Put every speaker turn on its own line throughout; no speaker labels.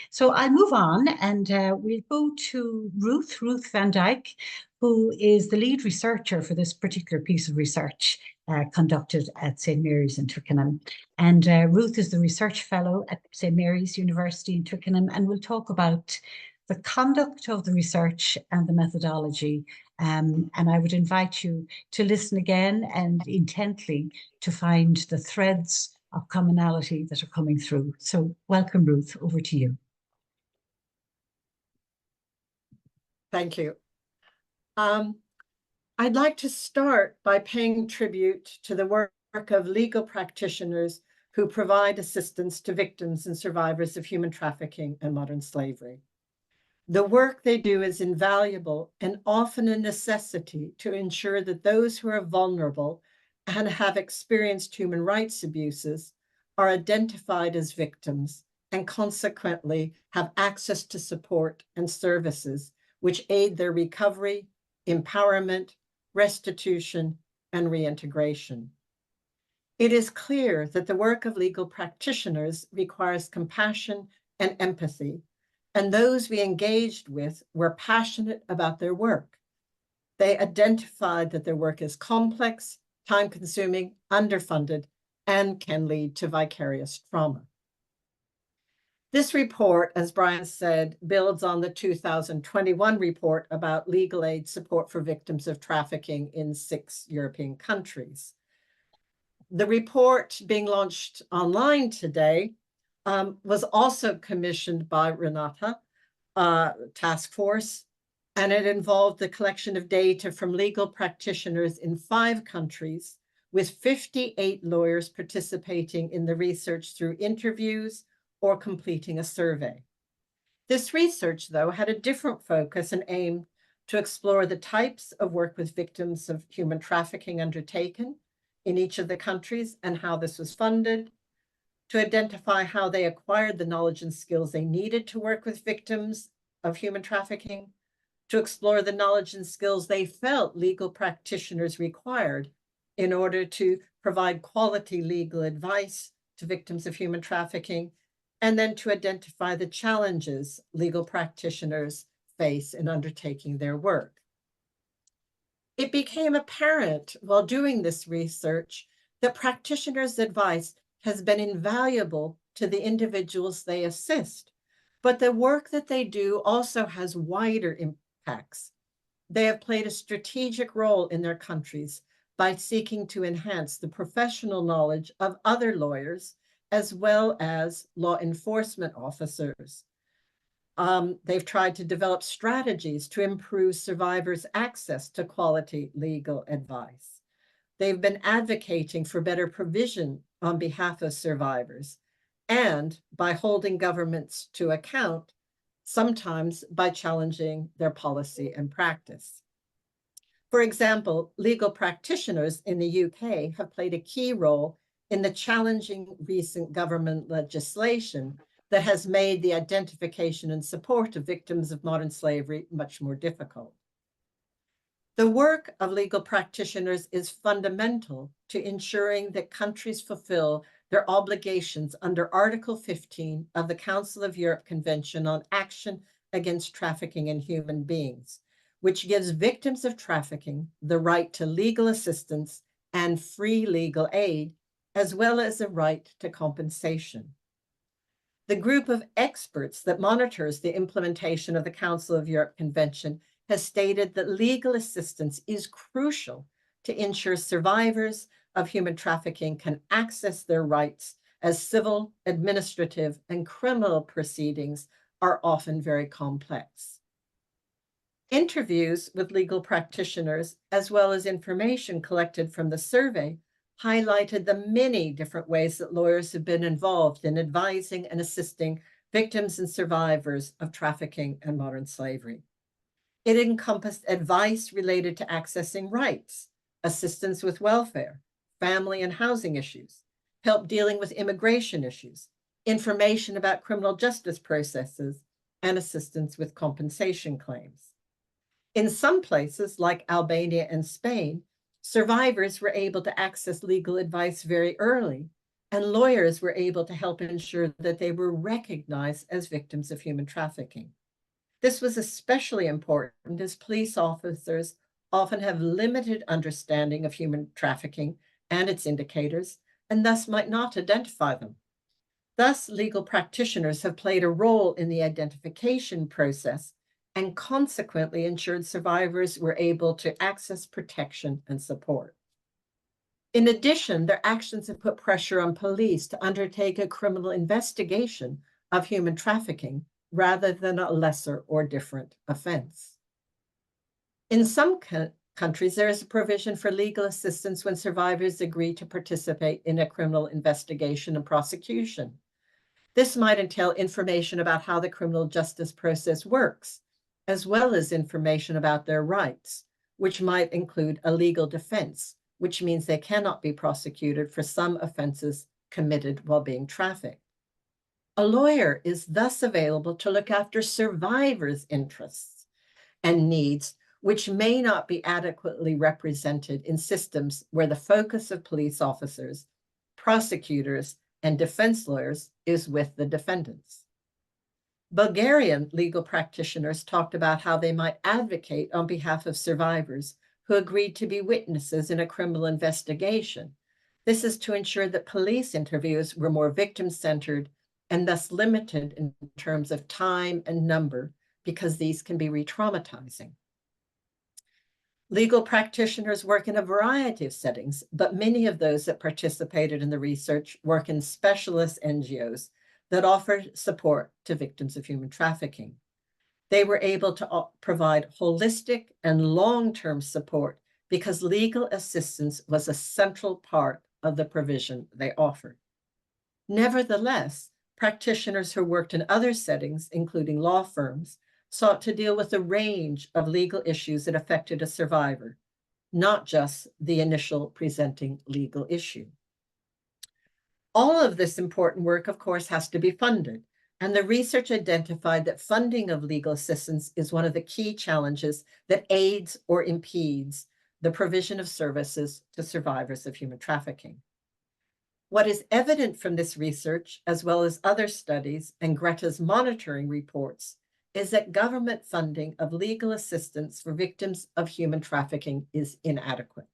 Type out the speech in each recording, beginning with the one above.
So I'll move on and we'll go to Ruth Van Dyke, who is the lead researcher for this particular piece of research conducted at St. Mary's in Twickenham. And Ruth is the research fellow at St. Mary's University in Twickenham and will talk about the conduct of the research and the methodology. And I would invite you to listen again and intently to find the threads of commonality that are coming through. So welcome, Ruth, over to you.
Thank you. I'd like to start by paying tribute to the work of legal practitioners who provide assistance to victims and survivors of human trafficking and modern slavery. The work they do is invaluable and often a necessity to ensure that those who are vulnerable and have experienced human rights abuses are identified as victims and consequently have access to support and services which aid their recovery, empowerment, restitution, and reintegration. It is clear that the work of legal practitioners requires compassion and empathy, and those we engaged with were passionate about their work. They identified that their work is complex, time-consuming, underfunded, and can lead to vicarious trauma. This report, as Brian said, builds on the 2021 report about legal aid support for victims of trafficking in 6 European countries. The report being launched online today was also commissioned by Renate task force, and it involved the collection of data from legal practitioners in 5 countries, with 58 lawyers participating in the research through interviews or completing a survey. This research, though, had a different focus and aimed to explore the types of work with victims of human trafficking undertaken in each of the countries and how this was funded, to identify how they acquired the knowledge and skills they needed to work with victims of human trafficking, to explore the knowledge and skills they felt legal practitioners required in order to provide quality legal advice to victims of human trafficking, and then to identify the challenges legal practitioners face in undertaking their work. It became apparent while doing this research that practitioners' advice has been invaluable to the individuals they assist, but the work that they do also has wider impacts. They have played a strategic role in their countries by seeking to enhance the professional knowledge of other lawyers as well as law enforcement officers. They've tried to develop strategies to improve survivors' access to quality legal advice. They've been advocating for better provision on behalf of survivors, and by holding governments to account, sometimes by challenging their policy and practice. For example, legal practitioners in the UK have played a key role in the challenging recent government legislation that has made the identification and support of victims of modern slavery much more difficult. The work of legal practitioners is fundamental to ensuring that countries fulfill their obligations under Article 15 of the Council of Europe Convention on Action Against Trafficking in Human Beings, which gives victims of trafficking the right to legal assistance and free legal aid, as well as a right to compensation. The group of experts that monitors the implementation of the Council of Europe Convention has stated that legal assistance is crucial to ensure survivors of human trafficking can access their rights, as civil, administrative, and criminal proceedings are often very complex. Interviews with legal practitioners, as well as information collected from the survey, highlighted the many different ways that lawyers have been involved in advising and assisting victims and survivors of trafficking and modern slavery. It encompassed advice related to accessing rights, assistance with welfare, family and housing issues, help dealing with immigration issues, information about criminal justice processes, and assistance with compensation claims. In some places, like Albania and Spain, survivors were able to access legal advice very early, and lawyers were able to help ensure that they were recognized as victims of human trafficking. This was especially important as police officers often have limited understanding of human trafficking and its indicators, and thus might not identify them. Thus, legal practitioners have played a role in the identification process and consequently ensured survivors were able to access protection and support. In addition, their actions have put pressure on police to undertake a criminal investigation of human trafficking rather than a lesser or different offense. In some countries, there is a provision for legal assistance when survivors agree to participate in a criminal investigation and prosecution. This might entail information about how the criminal justice process works, as well as information about their rights, which might include a legal defense, which means they cannot be prosecuted for some offenses committed while being trafficked. A lawyer is thus available to look after survivors' interests and needs, which may not be adequately represented in systems where the focus of police officers, prosecutors, and defense lawyers is with the defendants. Bulgarian legal practitioners talked about how they might advocate on behalf of survivors who agreed to be witnesses in a criminal investigation. This is to ensure that police interviews were more victim-centered and thus limited in terms of time and number, because these can be re-traumatizing. Legal practitioners work in a variety of settings, but many of those that participated in the research work in specialist NGOs that offer support to victims of human trafficking. They were able to provide holistic and long-term support because legal assistance was a central part of the provision they offered. Nevertheless, practitioners who worked in other settings, including law firms, sought to deal with a range of legal issues that affected a survivor, not just the initial presenting legal issue. All of this important work, of course, has to be funded, and the research identified that funding of legal assistance is one of the key challenges that aids or impedes the provision of services to survivors of human trafficking. What is evident from this research, as well as other studies and Greta's monitoring reports, is that government funding of legal assistance for victims of human trafficking is inadequate.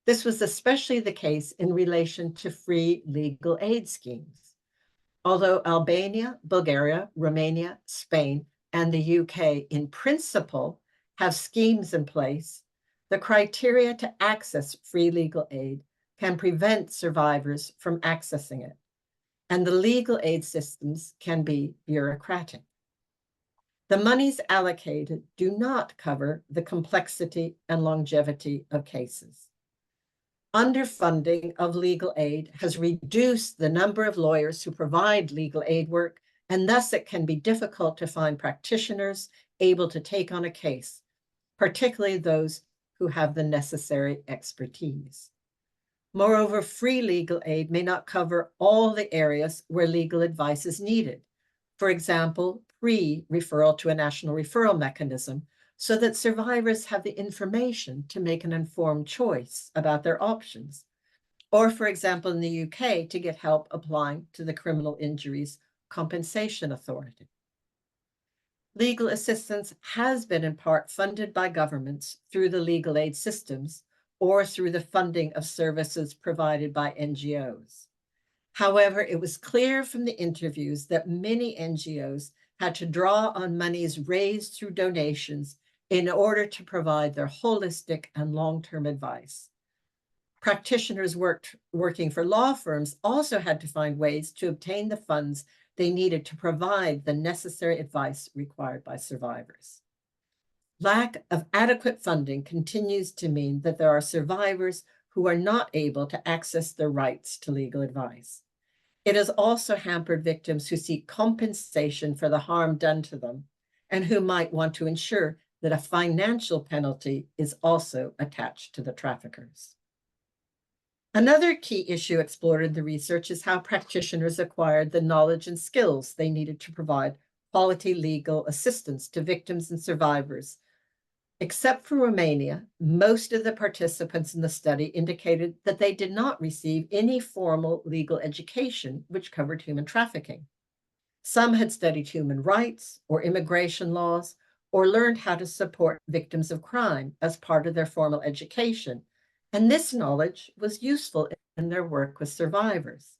This was especially the case in relation to free legal aid schemes. Although Albania, Bulgaria, Romania, Spain, and the UK in principle have schemes in place, the criteria to access free legal aid can prevent survivors from accessing it, and the legal aid systems can be bureaucratic. The monies allocated do not cover the complexity and longevity of cases. Underfunding of legal aid has reduced the number of lawyers who provide legal aid work, and thus it can be difficult to find practitioners able to take on a case, particularly those who have the necessary expertise. Moreover, free legal aid may not cover all the areas where legal advice is needed. For example, pre-referral to a national referral mechanism, so that survivors have the information to make an informed choice about their options. Or, for example, in the UK, to get help applying to the Criminal Injuries Compensation Authority. Legal assistance has been in part funded by governments through the legal aid systems or through the funding of services provided by NGOs. However, it was clear from the interviews that many NGOs had to draw on monies raised through donations in order to provide their holistic and long-term advice. Practitioners working for law firms also had to find ways to obtain the funds they needed to provide the necessary advice required by survivors. Lack of adequate funding continues to mean that there are survivors who are not able to access their rights to legal advice. It has also hampered victims who seek compensation for the harm done to them and who might want to ensure that a financial penalty is also attached to the traffickers. Another key issue explored in the research is how practitioners acquired the knowledge and skills they needed to provide quality legal assistance to victims and survivors Except for Romania, most of the participants in the study indicated that they did not receive any formal legal education which covered human trafficking. Some had studied human rights or immigration laws or learned how to support victims of crime as part of their formal education, and this knowledge was useful in their work with survivors.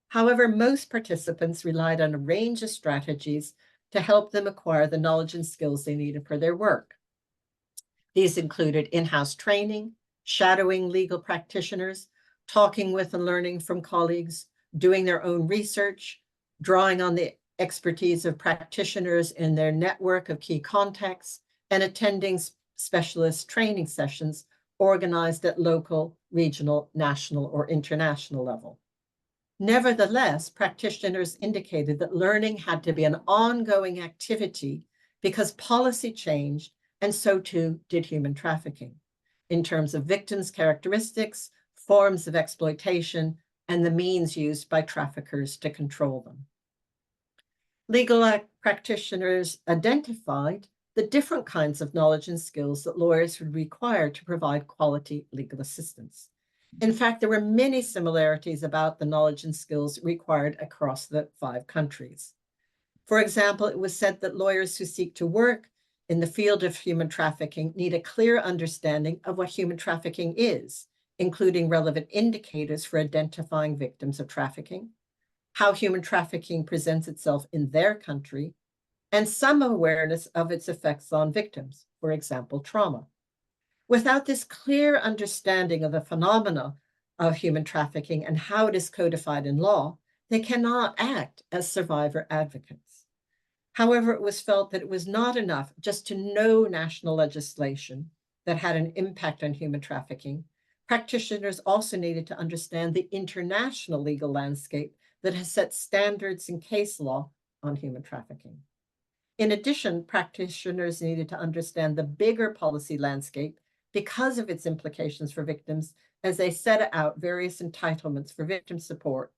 However, most participants relied on a range of strategies to help them acquire the knowledge and skills they needed for their work. These included in-house training, shadowing legal practitioners, talking with and learning from colleagues, doing their own research, drawing on the expertise of practitioners in their network of key contacts, and attending specialist training sessions organized at local, regional, national, or international level. Nevertheless, practitioners indicated that learning had to be an ongoing activity because policy changed, and so too did human trafficking, in terms of victims' characteristics, forms of exploitation, and the means used by traffickers to control them. Legal practitioners identified the different kinds of knowledge and skills that lawyers would require to provide quality legal assistance. In fact, there were many similarities about the knowledge and skills required across the 5 countries. For example, it was said that lawyers who seek to work in the field of human trafficking need a clear understanding of what human trafficking is, including relevant indicators for identifying victims of trafficking, how human trafficking presents itself in their country, and some awareness of its effects on victims, for example, trauma. Without this clear understanding of the phenomena of human trafficking and how it is codified in law, they cannot act as survivor advocates. However, it was felt that it was not enough just to know national legislation that had an impact on human trafficking. Practitioners also needed to understand the international legal landscape that has set standards in case law on human trafficking. In addition, practitioners needed to understand the bigger policy landscape because of its implications for victims as they set out various entitlements for victim support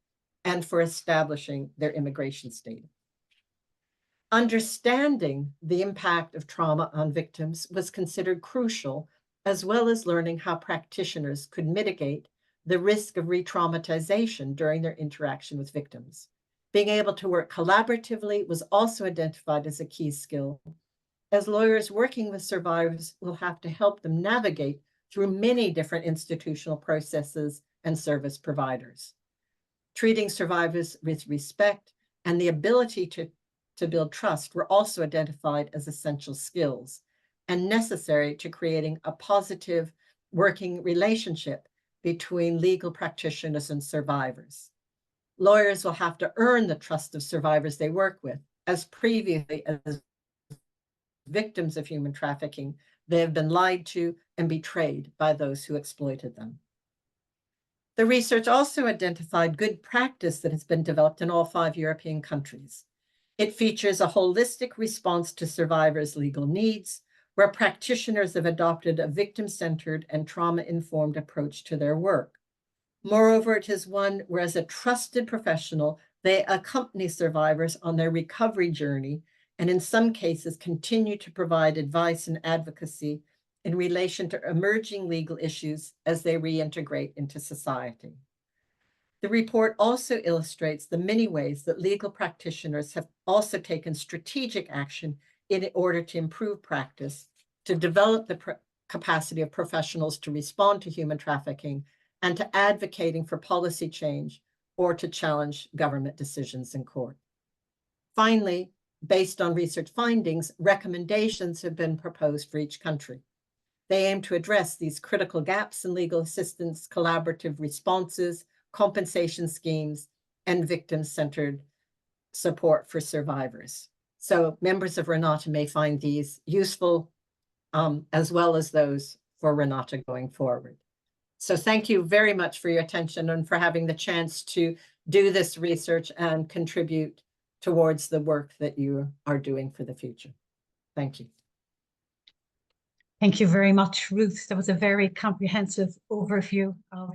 and for establishing their immigration status. Understanding the impact of trauma on victims was considered crucial, as well as learning how practitioners could mitigate the risk of re-traumatization during their interaction with victims. Being able to work collaboratively was also identified as a key skill, as lawyers working with survivors will have to help them navigate through many different institutional processes and service providers. Treating survivors with respect and the ability to build trust were also identified as essential skills and necessary to creating a positive working relationship between legal practitioners and survivors. Lawyers will have to earn the trust of survivors they work with, as previously as victims of human trafficking, they have been lied to and betrayed by those who exploited them. The research also identified good practice that has been developed in all 5 European countries. It features a holistic response to survivors' legal needs, where practitioners have adopted a victim-centered and trauma-informed approach to their work. Moreover, it is one where, as a trusted professional, they accompany survivors on their recovery journey and in some cases continue to provide advice and advocacy in relation to emerging legal issues as they reintegrate into society. The report also illustrates the many ways that legal practitioners have also taken strategic action in order to improve practice, to develop the capacity of professionals to respond to human trafficking, and to advocating for policy change or to challenge government decisions in court. Finally, based on research findings, recommendations have been proposed for each country. They aim to address these critical gaps in legal assistance, collaborative responses, compensation schemes, and victim-centered support for survivors. So members of Renate may find these useful, as well as those for Renate going forward. So thank you very much for your attention and for having the chance to do this research and contribute towards the work that you are doing for the future. Thank you.
Thank you very much, Ruth. That was a very comprehensive overview of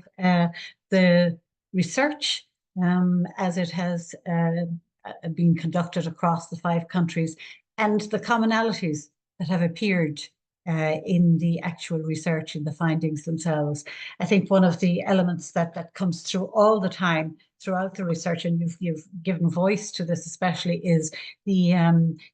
the research as it has been conducted across the 5 countries and the commonalities that have appeared in the actual research, in the findings themselves. I think one of the elements that comes through all the time throughout the research, and you've given voice to this especially, is the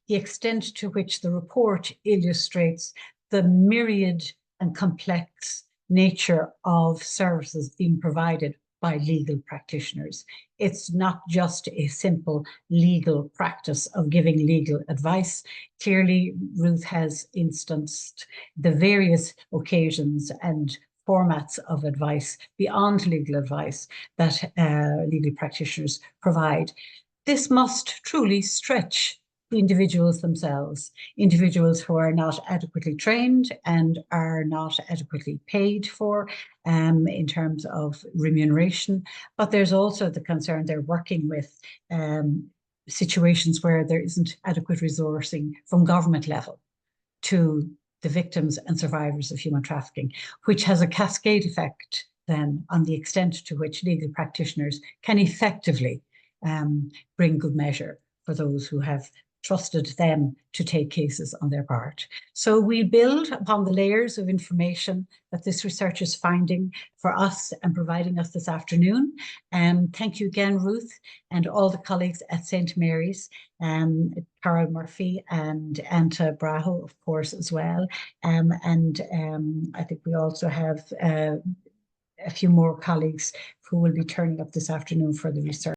extent to which the report illustrates the myriad and complex nature of services being provided by legal practitioners. It's not just a simple legal practice of giving legal advice. Clearly, Ruth has instanced the various occasions and formats of advice beyond legal advice that legal practitioners provide. This must truly stretch the individuals themselves, individuals who are not adequately trained and are not adequately paid for in terms of remuneration. But there's also the concern they're working with situations where there isn't adequate resourcing from government level to the victims and survivors of human trafficking, which has a cascade effect then on the extent to which legal practitioners can effectively bring good measure for those who have trusted them to take cases on their part. So we build upon the layers of information that this research is finding for us and providing us this afternoon. Thank you again, Ruth, and all the colleagues at St. Mary's, Carol Murphy and Anta Braho, of course, as well. I think we also have a few more colleagues who will be turning up this afternoon for the research.